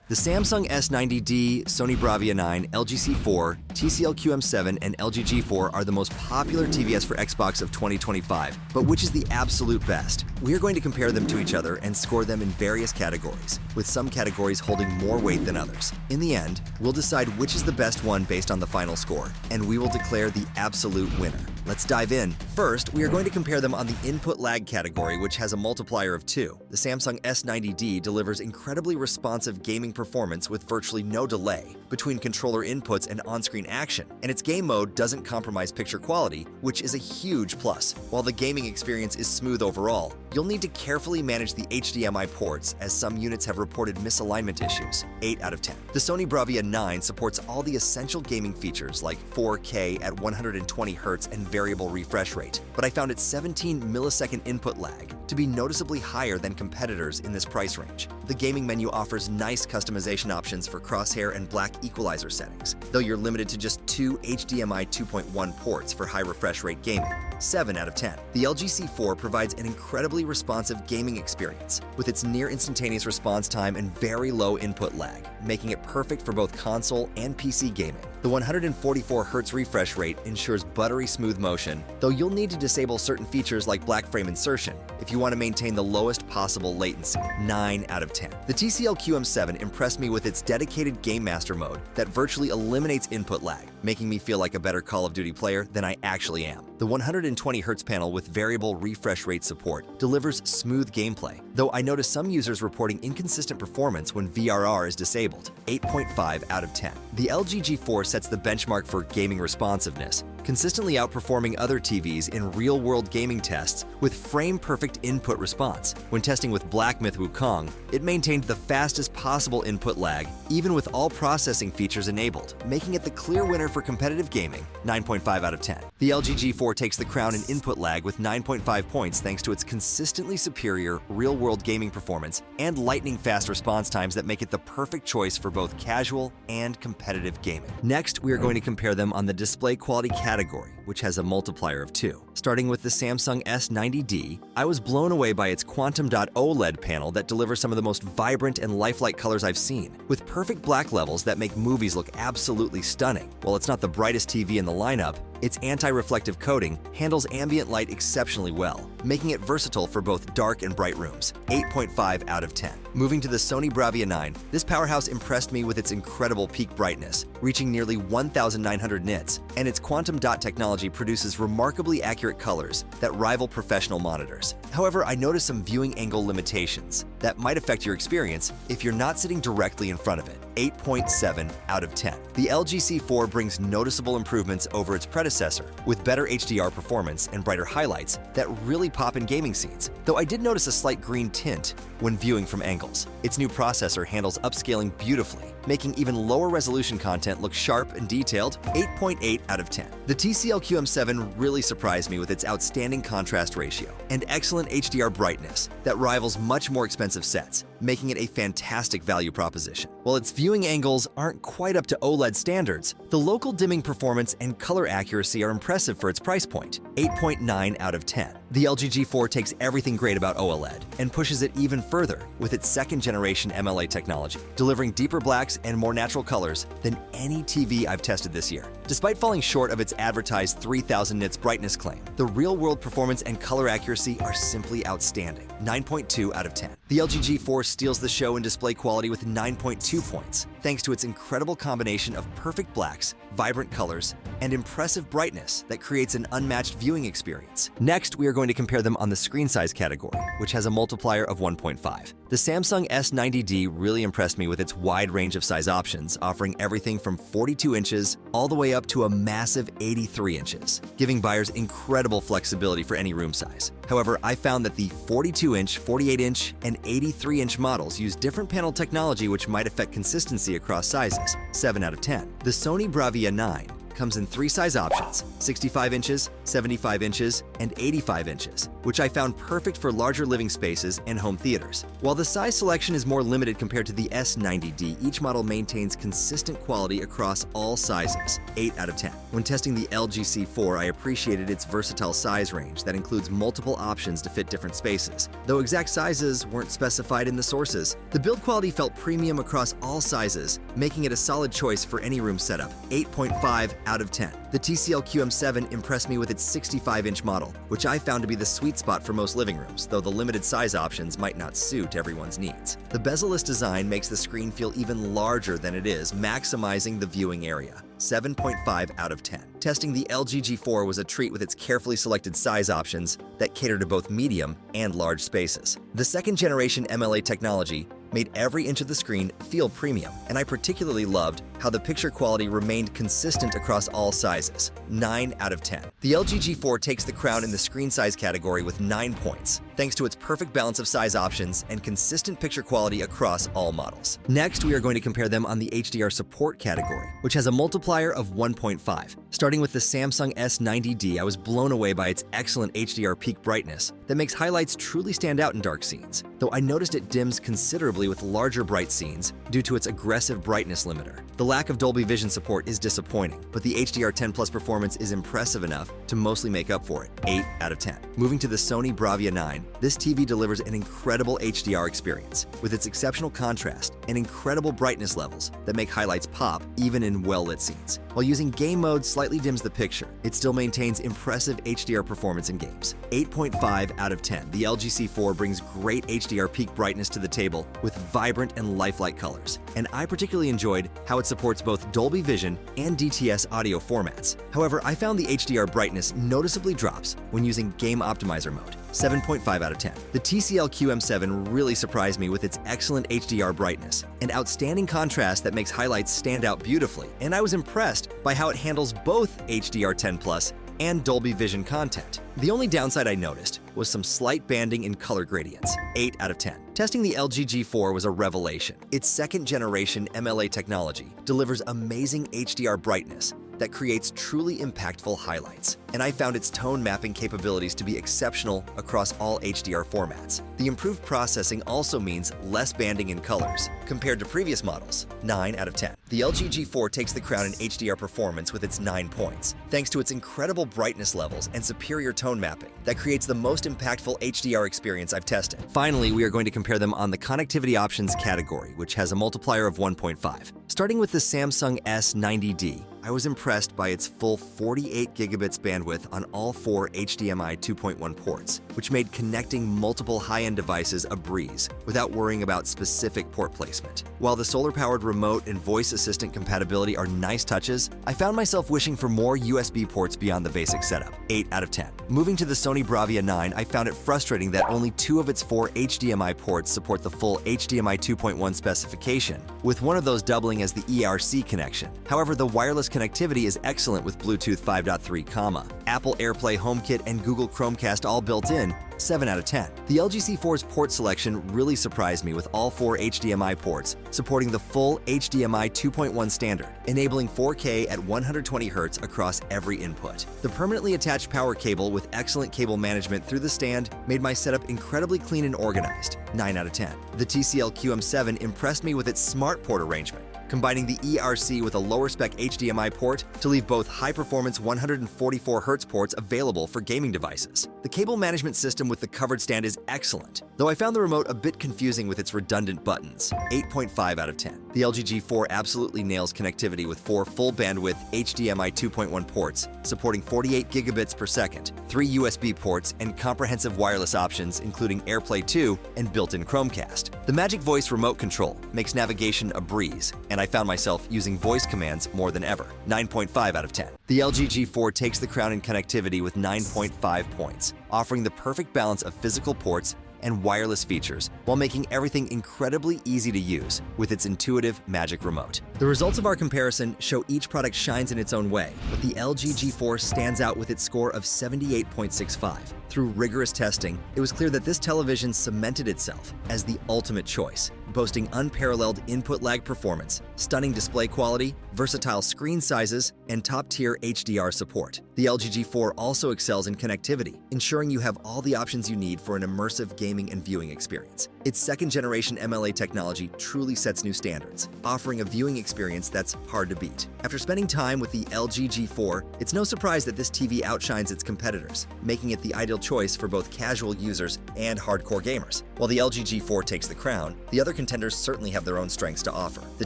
The Samsung S90D, Sony BRAVIA 9, LG C4, TCL QM7, and LG G4 are the most popular TVs for Xbox of 2025, but which is the absolute best? We are going to compare them to each other and score them in various categories, with some categories holding more weight than others. In the end, we'll decide which is the best one based on the final score, and we will declare the absolute winner. Let's dive in. First, we are going to compare them on the input lag category, which has a multiplier of 2. The Samsung S90D delivers incredibly responsive gaming performance with virtually no delay between controller inputs and on-screen action, and its game mode doesn't compromise picture quality, which is a huge plus. While the gaming experience is smooth overall, you'll need to carefully manage the HDMI ports, as some units have reported misalignment issues. 8 out of 10. The Sony BRAVIA 9 supports all the essential gaming features like 4K at 120 Hz and variable refresh rate, but I found its 17 millisecond input lag to be noticeably higher than competitors in this price range. The gaming menu offers nice customization options for crosshair and black equalizer settings, though you're limited to just 2 HDMI 2.1 ports for high refresh rate gaming. 7 out of 10. The LG C4 provides an incredibly responsive gaming experience with its near instantaneous response time and very low input lag, making it perfect for both console and PC gaming. The 144 Hz refresh rate ensures buttery smooth motion, though you'll need to disable certain features like black frame insertion if you want to maintain the lowest possible latency. 9 out of 10. The TCL QM7 impressed me with its dedicated Game Master mode that virtually eliminates input lag, making me feel like a better Call of Duty player than I actually am. The 120 Hz panel with variable refresh rate support delivers smooth gameplay, though I noticed some users reporting inconsistent performance when VRR is disabled. 8.5 out of 10. The LG G4 sets the benchmark for gaming responsiveness, consistently outperforming other TVs in real-world gaming tests with frame-perfect input response. When testing with Black Myth Wukong, it maintained the fastest possible input lag, even with all processing features enabled, making it the clear winner for competitive gaming. 9.5 out of 10. The LG G4 takes the crown in input lag with 9.5 points thanks to its consistently superior real-world gaming performance and lightning-fast response times that make it the perfect choice for both casual and competitive gaming. Next, we are going to compare them on the display quality category, which has a multiplier of 2. Starting with the Samsung S90D, I was blown away by its Quantum Dot OLED panel that delivers some of the most vibrant and lifelike colors I've seen, with perfect black levels that make movies look absolutely stunning. While it's not the brightest TV in the lineup, its anti-reflective coating handles ambient light exceptionally well, making it versatile for both dark and bright rooms. 8.5 out of 10. Moving to the Sony BRAVIA 9, this powerhouse impressed me with its incredible peak brightness, reaching nearly 1,900 nits, and its quantum dot technology produces remarkably accurate colors that rival professional monitors. However, I noticed some viewing angle limitations that might affect your experience if you're not sitting directly in front of it. 8.7 out of 10. The LG C4 brings noticeable improvements over its predecessor, with better HDR performance and brighter highlights that really pop in gaming scenes, though I did notice a slight green tint when viewing from angles. Its new processor handles upscaling beautifully, making even lower resolution content look sharp and detailed. 8.8 out of 10. The TCL QM7 really surprised me with its outstanding contrast ratio and excellent HDR brightness that rivals much more expensive sets, making it a fantastic value proposition. While its viewing angles aren't quite up to OLED standards, the local dimming performance and color accuracy are impressive for its price point. 8.9 out of 10. The LG G4 takes everything great about OLED and pushes it even further with its second-generation MLA technology, delivering deeper blacks and more natural colors than any TV I've tested this year. Despite falling short of its advertised 3,000 nits brightness claim, the real-world performance and color accuracy are simply outstanding. 9.2 out of 10. The LG G4 steals the show in display quality with 9.2 points, thanks to its incredible combination of perfect blacks, vibrant colors, and impressive brightness that creates an unmatched viewing experience. Next, we are going to compare them on the screen size category, which has a multiplier of 1.5. The Samsung S90D really impressed me with its wide range of size options, offering everything from 42 inches all the way up to a massive 83 inches, giving buyers incredible flexibility for any room size. However, I found that the 42-inch, 48-inch, and 83-inch models use different panel technology which might affect consistency across sizes. 7 out of 10. The Sony BRAVIA 9 comes in 3 size options: 65 inches, 75 inches, and 85 inches, which I found perfect for larger living spaces and home theaters. While the size selection is more limited compared to the S90D, each model maintains consistent quality across all sizes, 8 out of 10. When testing the LG C4, I appreciated its versatile size range that includes multiple options to fit different spaces, though exact sizes weren't specified in the sources. The build quality felt premium across all sizes, making it a solid choice for any room setup, 8.5 out of 10. The TCL QM7 impressed me with its 65-inch model, which I found to be the sweet spot for most living rooms, though the limited size options might not suit everyone's needs. The bezel-less design makes the screen feel even larger than it is, maximizing the viewing area, 7.5 out of 10. Testing the LG G4 was a treat with its carefully selected size options that cater to both medium and large spaces. The second-generation MLA technology made every inch of the screen feel premium, and I particularly loved how the picture quality remained consistent across all sizes, 9 out of 10. The LG G4 takes the crown in the screen size category with 9 points, thanks to its perfect balance of size options and consistent picture quality across all models. Next, we are going to compare them on the HDR Support category, which has a multiplier of 1.5. Starting with the Samsung S90D, I was blown away by its excellent HDR peak brightness that makes highlights truly stand out in dark scenes, though I noticed it dims considerably with larger bright scenes due to its aggressive brightness limiter. The lack of Dolby Vision support is disappointing, but the HDR 10 Plus performance is impressive enough to mostly make up for it, 8 out of 10. Moving to the Sony BRAVIA 9, this TV delivers an incredible HDR experience with its exceptional contrast and incredible brightness levels that make highlights pop even in well-lit scenes. While using game mode slightly dims the picture, it still maintains impressive HDR performance in games, 8.5 out of 10. The LG C4 brings great HDR peak brightness to the table with vibrant and lifelike colors, and I particularly enjoyed how it supports both Dolby Vision and DTS audio formats. However, I found the HDR brightness noticeably drops when using Game Optimizer mode, 7.5 out of 10. The TCL QM7 really surprised me with its excellent HDR brightness and outstanding contrast that makes highlights stand out beautifully, and I was impressed by how it handles both HDR 10 Plus and Dolby Vision content. The only downside I noticed was some slight banding in color gradients, 8 out of 10. Testing the LG G4 was a revelation. Its second-generation MLA technology delivers amazing HDR brightness that creates truly impactful highlights, and I found its tone mapping capabilities to be exceptional across all HDR formats. The improved processing also means less banding in colors compared to previous models, 9 out of 10. The LG G4 takes the crown in HDR performance with its 9 points, thanks to its incredible brightness levels and superior tone mapping that creates the most impactful HDR experience I've tested. Finally, we are going to compare them on the connectivity options category, which has a multiplier of 1.5. Starting with the Samsung S90D, I was impressed by its full 48 gigabits bandwidth on all 4 HDMI 2.1 ports, which made connecting multiple high-end devices a breeze without worrying about specific port placement. While the solar-powered remote and voice assistant compatibility are nice touches, I found myself wishing for more USB ports beyond the basic setup, 8 out of 10. Moving to the Sony BRAVIA 9, I found it frustrating that only 2 of its 4 HDMI ports support the full HDMI 2.1 specification, with one of those doubling as the ERC connection. However, the wireless connectivity is excellent with Bluetooth 5.3, Apple AirPlay HomeKit and Google Chromecast all built in, 7 out of 10. The LG C4's port selection really surprised me with all 4 HDMI ports supporting the full HDMI 2.1 standard, enabling 4K at 120 Hz across every input. The permanently attached power cable with excellent cable management through the stand made my setup incredibly clean and organized, 9 out of 10. The TCL QM7 impressed me with its smart port arrangement, combining the ERC with a lower-spec HDMI port to leave both high-performance 144 Hz ports available for gaming devices. The cable management system with the covered stand is excellent, though I found the remote a bit confusing with its redundant buttons, 8.5 out of 10. The LG G4 absolutely nails connectivity with 4 full-bandwidth HDMI 2.1 ports, supporting 48 gigabits per second, 3 USB ports, and comprehensive wireless options including AirPlay 2 and built-in Chromecast. The Magic Voice remote control makes navigation a breeze, and I found myself using voice commands more than ever, 9.5 out of 10. The LG G4 takes the crown in connectivity with 9.5 points, offering the perfect balance of physical ports and wireless features while making everything incredibly easy to use with its intuitive Magic Remote. The results of our comparison show each product shines in its own way, but the LG G4 stands out with its score of 78.65. Through rigorous testing, it was clear that this television cemented itself as the ultimate choice, boasting unparalleled input lag performance, stunning display quality, versatile screen sizes, and top-tier HDR support. The LG G4 also excels in connectivity, ensuring you have all the options you need for an immersive gaming and viewing experience. Its second-generation MLA technology truly sets new standards, offering a viewing experience that's hard to beat. After spending time with the LG G4, it's no surprise that this TV outshines its competitors, making it the ideal choice for both casual users and hardcore gamers. While the LG G4 takes the crown, the other contenders certainly have their own strengths to offer. The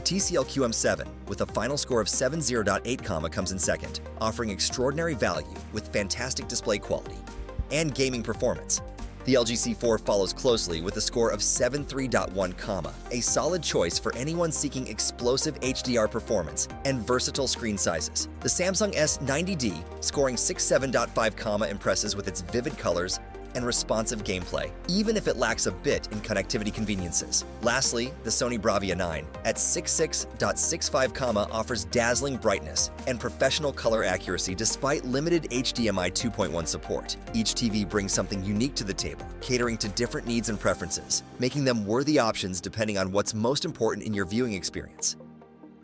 TCL QM7, with a final score of 70.8, comes in second, offering extraordinary value with fantastic display quality and gaming performance. The LG C4 follows closely with a score of 73.1, a solid choice for anyone seeking explosive HDR performance and versatile screen sizes. The Samsung S90D, scoring 67.5, impresses with its vivid colors and responsive gameplay, even if it lacks a bit in connectivity conveniences. Lastly, the Sony BRAVIA 9, at 66.65, offers dazzling brightness and professional color accuracy despite limited HDMI 2.1 support. Each TV brings something unique to the table, catering to different needs and preferences, making them worthy options depending on what's most important in your viewing experience.